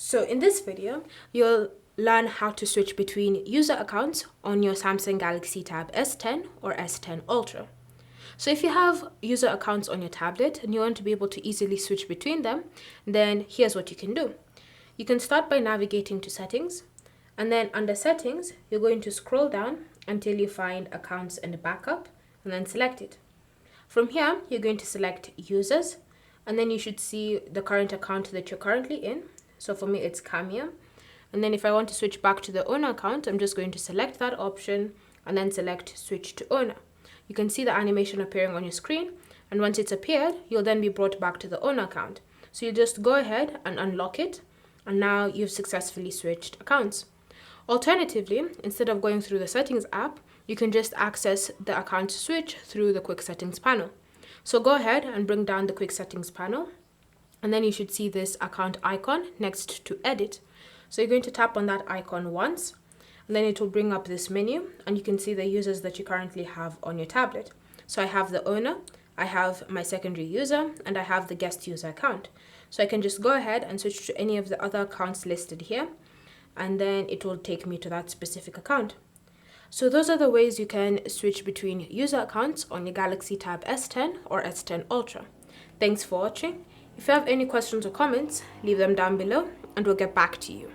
So in this video, you'll learn how to switch between user accounts on your Samsung Galaxy Tab S10 or S10 Ultra. So if you have user accounts on your tablet and you want to be able to easily switch between them, then here's what you can do. You can start by navigating to settings, and then under settings, you're going to scroll down until you find accounts and backup, and then select it. From here, you're going to select users, and then you should see the current account that you're currently in. So for me, it's Camia. And then if I want to switch back to the owner account, I'm just going to select that option and then select switch to owner. You can see the animation appearing on your screen. And once it's appeared, you'll then be brought back to the owner account. So you just go ahead and unlock it. And now you've successfully switched accounts. Alternatively, instead of going through the settings app, you can just access the account switch through the quick settings panel. So go ahead and bring down the quick settings panel. And then you should see this account icon next to edit. So you're going to tap on that icon once, and then it will bring up this menu, and you can see the users that you currently have on your tablet. So I have the owner, I have my secondary user, and I have the guest user account. So I can just go ahead and switch to any of the other accounts listed here, and then it will take me to that specific account. So those are the ways you can switch between user accounts on your Galaxy Tab S10 or S10 Ultra. Thanks for watching. If you have any questions or comments, leave them down below and we'll get back to you.